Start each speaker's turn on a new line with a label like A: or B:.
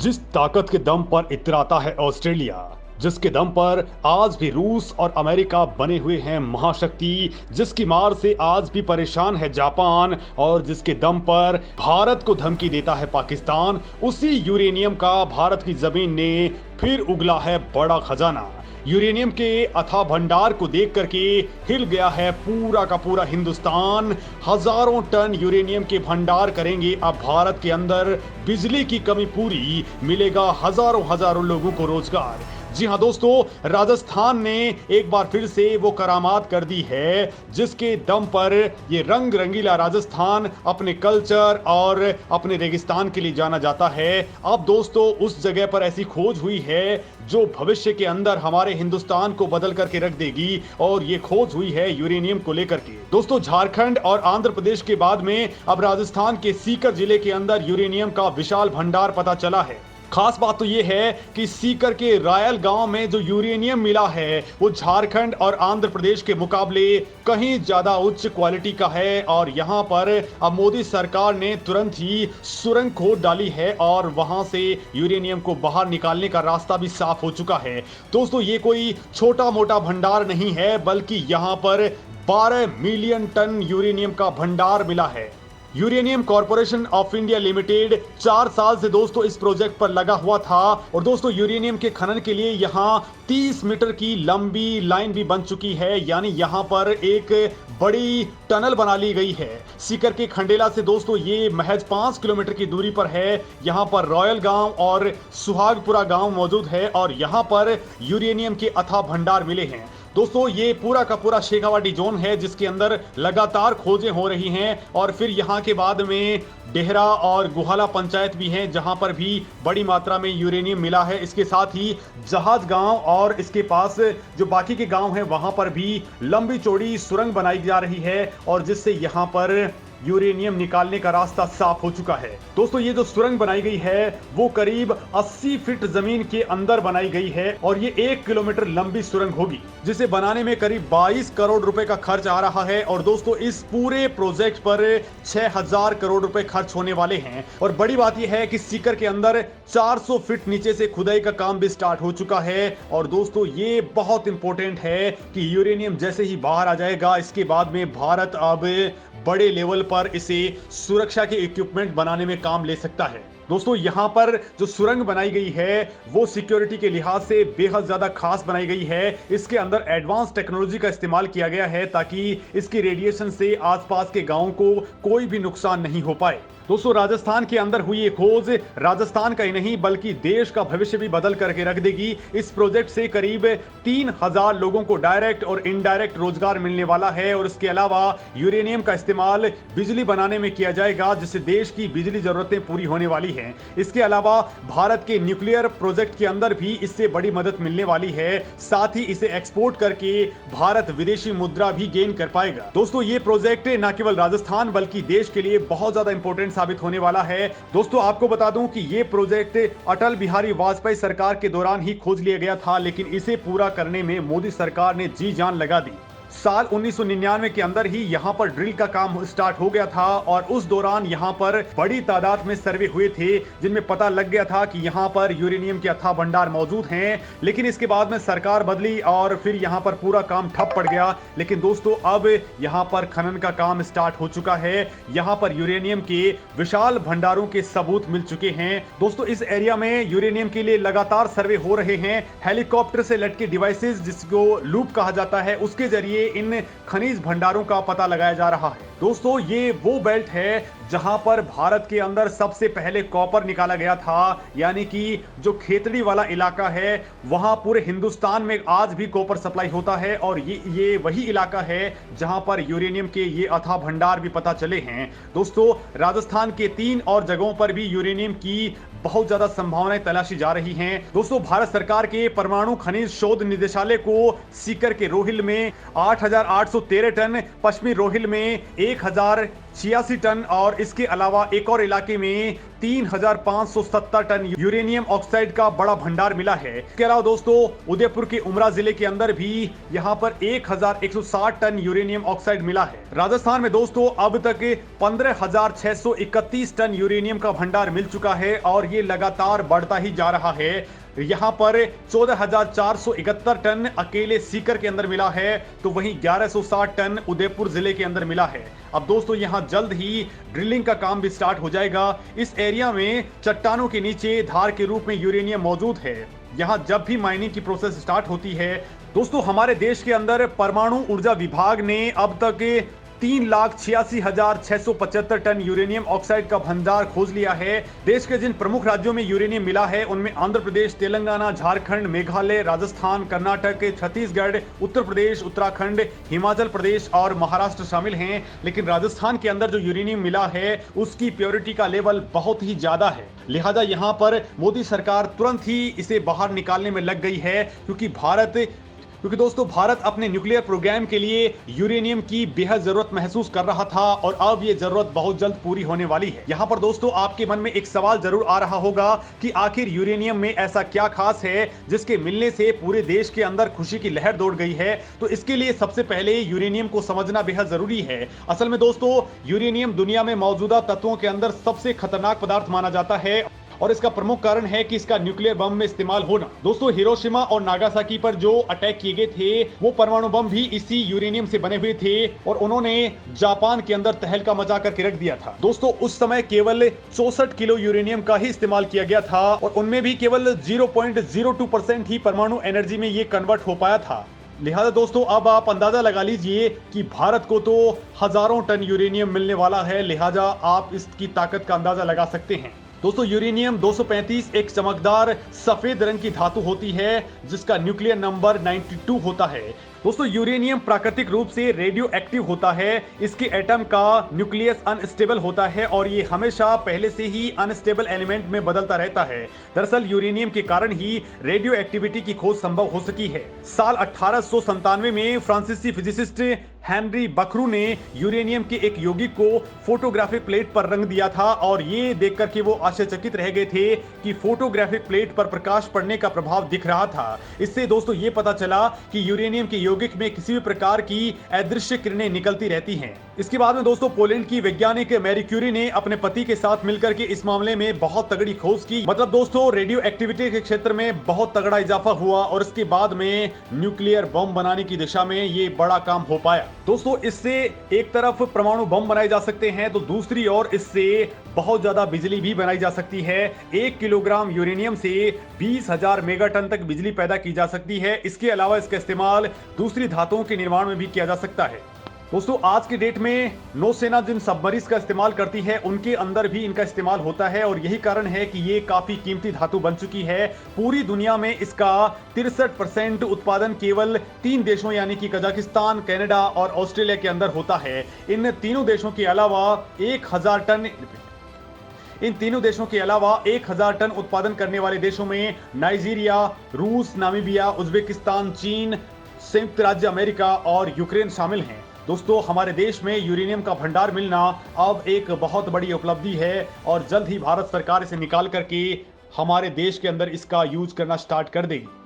A: जिस ताकत के दम पर इतराता है ऑस्ट्रेलिया, जिसके दम पर आज भी रूस और अमेरिका बने हुए हैं महाशक्ति, जिसकी मार से आज भी परेशान है जापान और जिसके दम पर भारत को धमकी देता है पाकिस्तान, उसी यूरेनियम का भारत की जमीन ने फिर उगला है बड़ा खजाना। यूरेनियम के अथाह भंडार को देख करके हिल गया है पूरा का पूरा हिंदुस्तान। हजारों टन यूरेनियम के भंडार करेंगे अब भारत के अंदर, बिजली की कमी पूरी, मिलेगा हजारों हजारों लोगों को रोजगार। जी हाँ दोस्तों, राजस्थान ने एक बार फिर से वो करामात कर दी है जिसके दम पर ये रंग रंगीला राजस्थान अपने कल्चर और अपने रेगिस्तान के लिए जाना जाता है। अब दोस्तों उस जगह पर ऐसी खोज हुई है जो भविष्य के अंदर हमारे हिंदुस्तान को बदल करके रख देगी, और ये खोज हुई है यूरेनियम को लेकर के। दोस्तों झारखंड और आंध्र प्रदेश के बाद में अब राजस्थान के सीकर जिले के अंदर यूरेनियम का विशाल भंडार पता चला है। खास बात तो यह है कि सीकर के रायल गांव में जो यूरेनियम मिला है वो झारखंड और आंध्र प्रदेश के मुकाबले कहीं ज्यादा उच्च क्वालिटी का है, और यहां पर अब मोदी सरकार ने तुरंत ही सुरंग खोद डाली है और वहां से यूरेनियम को बाहर निकालने का रास्ता भी साफ हो चुका है। दोस्तों ये कोई छोटा मोटा भंडार नहीं है, बल्कि यहां पर 12 मिलियन टन यूरेनियम का भंडार मिला है। Uranium corporation of India limited 4 साल से दोस्तों इस प्रोजेक्ट पर लगा हुआ था, और दोस्तों यूरेनियम के खनन के लिए यहां 30 मीटर की लंबी लाइन भी बन चुकी है, यानी यहां पर एक बड़ी टनल बना ली गई है। सीकर के खंडेला से दोस्तों ये महज 5 किलोमीटर की दूरी पर है। यहां पर रॉयल गांव और सुहागपुरा गांव मौजूद है, और यहां पर यूरेनियम के अथाह भंडार मिले हैं। दोस्तों ये पूरा का पूरा शेखावाटी जोन है जिसके अंदर लगातार खोजें हो रही हैं, और फिर यहाँ के बाद में डेहरा और गुहाला पंचायत भी हैं जहां पर भी बड़ी मात्रा में यूरेनियम मिला है। इसके साथ ही जहाज गांव और इसके पास जो बाकी के गांव हैं वहां पर भी लंबी चौड़ी सुरंग बनाई जा रही है, और जिससे यहां पर यूरेनियम निकालने का रास्ता साफ हो चुका है। दोस्तों ये जो सुरंग बनाई गई है वो करीब 80 फीट जमीन के अंदर बनाई गई है, और ये 1 किलोमीटर लंबी सुरंग होगी, जिसे बनाने में करीब 22 करोड़ रुपए का खर्च आ रहा है। और दोस्तों इस पूरे प्रोजेक्ट पर 6000 करोड़ रुपए खर्च होने वाले हैं। और बड़ी बात यह है कि सीकर के अंदर 400 फीट नीचे से खुदाई का काम भी स्टार्ट हो चुका है। और दोस्तों ये बहुत इंपॉर्टेंट है कि यूरेनियम जैसे ही बाहर आ जाएगा, इसके बाद में भारत अब बड़े लेवल पर इसे सुरक्षा के इक्विपमेंट बनाने में काम ले सकता है। दोस्तों यहां पर जो सुरंग बनाई गई है वो सिक्योरिटी के लिहाज से बेहद ज्यादा खास बनाई गई है। इसके अंदर एडवांस टेक्नोलॉजी का इस्तेमाल किया गया है ताकि इसकी रेडिएशन से आसपास के गांवों को कोई भी नुकसान नहीं हो पाए। दोस्तों राजस्थान के अंदर हुई ये खोज राजस्थान का ही नहीं बल्कि देश का भविष्य भी बदल करके रख देगी। इस प्रोजेक्ट से करीब 3000 लोगों को डायरेक्ट और इनडायरेक्ट रोजगार मिलने वाला है, और इसके अलावा यूरेनियम का इस्तेमाल बिजली बनाने में किया जाएगा जिससे देश की बिजली जरूरतें पूरी होने वाली हैं। इसके अलावा भारत के न्यूक्लियर प्रोजेक्ट के अंदर भी इससे बड़ी मदद मिलने वाली है। साथ ही इसे एक्सपोर्ट करके भारत विदेशी मुद्रा भी गेन कर पाएगा। दोस्तों ये प्रोजेक्ट न केवल राजस्थान बल्कि देश के लिए बहुत ज्यादा इंपॉर्टेंट साबित होने वाला है। दोस्तों आपको बता दूं कि यह प्रोजेक्ट अटल बिहारी वाजपेयी सरकार के दौरान ही खोज लिया गया था, लेकिन इसे पूरा करने में मोदी सरकार ने जी जान लगा दी। साल 1999 के अंदर ही यहां पर ड्रिल का काम स्टार्ट हो गया था, और उस दौरान यहां पर बड़ी तादाद में सर्वे हुए थे जिनमें पता लग गया था कि यहां पर यूरेनियम के अथाह भंडार मौजूद हैं। लेकिन इसके बाद में सरकार बदली और फिर यहां पर पूरा काम ठप पड़ गया। लेकिन दोस्तों अब यहां पर खनन का काम स्टार्ट हो चुका है। यहां पर यूरेनियम के विशाल भंडारों के सबूत मिल चुके हैं। दोस्तों इस एरिया में यूरेनियम के लिए लगातार सर्वे हो रहे हैं। हेलीकॉप्टर से लटके डिवाइसेस जिसको लूप कहा जाता है उसके जरिए इन खनिज भंडारों का पता लगाया जा रहा है। दोस्तों ये वो बेल्ट है जहां पर भारत के अंदर सबसे पहले कॉपर निकाला गया था, यानी कि जो खेतड़ी वाला इलाका है वहां पूरे हिंदुस्तान में आज भी कॉपर सप्लाई होता है, और ये वही इलाका है जहां पर यूरेनियम के ये अथाह भंडार भी पता चले हैं। दोस्तों राजस्थान के 3 और जगहों पर भी यूरेनियम की बहुत ज्यादा संभावनाएं तलाशी जा रही हैं। दोस्तों भारत सरकार के परमाणु खनिज शोध निदेशालय को सीकर के रोहिल में 8,813 टन, पश्चिमी रोहिल में 1,086 टन और इसके अलावा एक और इलाके में 3,570 टन यूरेनियम ऑक्साइड का बड़ा भंडार मिला है। इसके अलावा दोस्तों उदयपुर के उमरा जिले के अंदर भी यहां पर 1,160 टन यूरेनियम ऑक्साइड मिला है। राजस्थान में दोस्तों अब तक 15,631 टन यूरेनियम का भंडार मिल चुका है और ये लगातार बढ़ता ही जा रहा है। यहां पर 14,471 टन अकेले सीकर के अंदर मिला है, तो वहीं 1,160 टन उदयपुर जिले के अंदर मिला है। अब दोस्तों यहां जल्द ही ड्रिलिंग का काम भी स्टार्ट हो जाएगा। इस एरिया में चट्टानों के नीचे धार के रूप में यूरेनियम मौजूद है। यहां जब भी माइनिंग की प्रोसेस स्टार्ट होती है दोस्तों, हमारे देश के अंदर परमाणु ऊर्जा विभाग ने अब तक 3,86,675 टन यूरेनियम ऑक्साइड का भंडार खोज लिया है। देश के जिन प्रमुख राज्यों में यूरेनियम मिला है उनमें आंध्र प्रदेश, तेलंगाना, झारखंड, मेघालय, राजस्थान, कर्नाटक, छत्तीसगढ़, उत्तर प्रदेश, उत्तराखंड, हिमाचल प्रदेश और महाराष्ट्र शामिल हैं। लेकिन राजस्थान के अंदर जो यूरेनियम मिला है उसकी प्योरिटी का लेवल बहुत ही ज्यादा है, लिहाजा यहां पर मोदी सरकार तुरंत ही इसे बाहर निकालने में लग गई है, क्योंकि दोस्तों भारत अपने न्यूक्लियर प्रोग्राम के लिए यूरेनियम की बेहद जरूरत महसूस कर रहा था और अब ये जरूरत बहुत जल्द पूरी होने वाली है। यहाँ पर दोस्तों आपके मन में एक सवाल जरूर आ रहा होगा कि आखिर यूरेनियम में ऐसा क्या खास है जिसके मिलने से पूरे देश के अंदर खुशी की लहर दौड़ गई है। तो इसके लिए सबसे पहले यूरेनियम को समझना बेहद जरूरी है। असल में दोस्तों यूरेनियम दुनिया में मौजूदा तत्वों के अंदर सबसे खतरनाक पदार्थ माना जाता है और इसका प्रमुख कारण है कि इसका न्यूक्लियर बम में इस्तेमाल होना। दोस्तों हिरोशिमा और नागासाकी पर जो अटैक किए गए थे वो परमाणु बम भी इसी यूरेनियम से बने हुए थे और उन्होंने जापान के अंदर तहलका मचा करके रख दिया था। दोस्तों उस समय केवल 64 किलो यूरेनियम का ही इस्तेमाल किया गया था और उनमें भी केवल 0.02% ही परमाणु एनर्जी में ये कन्वर्ट हो पाया था। लिहाजा दोस्तों अब आप अंदाजा लगा लीजिए कि भारत को तो हजारों टन यूरेनियम मिलने वाला है, लिहाजा आप इसकी ताकत का अंदाजा लगा सकते हैं। दोस्तों यूरेनियम 235 एक चमकदार सफेद रंग की धातु होती है जिसका न्यूक्लियर नंबर 92 होता है। दोस्तों यूरेनियम प्राकृतिक रूप से रेडियो एक्टिव होता है। इसके एटम का न्यूक्लियस अनस्टेबल होता है और ये हमेशा पहले से ही अनस्टेबल एलिमेंट में बदलता रहता है। दरअसल यूरेनियम के कारण ही रेडियो एक्टिविटी की खोज संभव हो सकी है। साल 1897 में फ्रांसीसी फिजिसिस्ट हेनरी बकरू ने यूरेनियम के एक यौगिक को फोटोग्राफिक प्लेट पर रंग दिया था और ये देखकर के वो आश्चर्यचकित रह गए थे कि फोटोग्राफिक प्लेट पर प्रकाश पड़ने का प्रभाव दिख रहा था। इससे दोस्तों ये पता चला कि यूरेनियम के यौगिक में किसी भी प्रकार की अदृश्य किरणें निकलती रहती हैं। इसके बाद में दोस्तों पोलैंड की वैज्ञानिक मैरी क्यूरी ने अपने पति के साथ मिलकर के इस मामले में बहुत तगड़ी खोज की। मतलब दोस्तों रेडियो एक्टिविटी के क्षेत्र में बहुत तगड़ा इजाफा हुआ और इसके बाद में न्यूक्लियर बम बनाने की दिशा में ये बड़ा काम हो पाया। दोस्तों इससे एक तरफ परमाणु बम बनाए जा सकते हैं तो दूसरी ओर इससे बहुत ज्यादा बिजली भी बनाई जा सकती है। 1 किलोग्राम यूरेनियम से 20,000 मेगाटन तक बिजली पैदा की जा सकती है। इसके अलावा इसका इस्तेमाल दूसरी धातुओं के निर्माण में भी किया जा सकता है। दोस्तों आज की डेट में नौसेना जिन सबमरीन्स का इस्तेमाल करती है उनके अंदर भी इनका इस्तेमाल होता है और यही कारण है कि ये काफी कीमती धातु बन चुकी है। पूरी दुनिया में इसका 63% उत्पादन केवल 3 देशों यानी कि कजाकिस्तान, कनाडा और ऑस्ट्रेलिया के अंदर होता है। इन तीनों देशों के अलावा 1,000 टन उत्पादन करने वाले देशों में नाइजीरिया, रूस, नामीबिया, उज्बेकिस्तान, चीन, संयुक्त राज्य अमेरिका और यूक्रेन शामिल हैं। दोस्तों हमारे देश में यूरेनियम का भंडार मिलना अब एक बहुत बड़ी उपलब्धि है और जल्द ही भारत सरकार इसे निकाल करके हमारे देश के अंदर इसका यूज करना स्टार्ट कर देगी।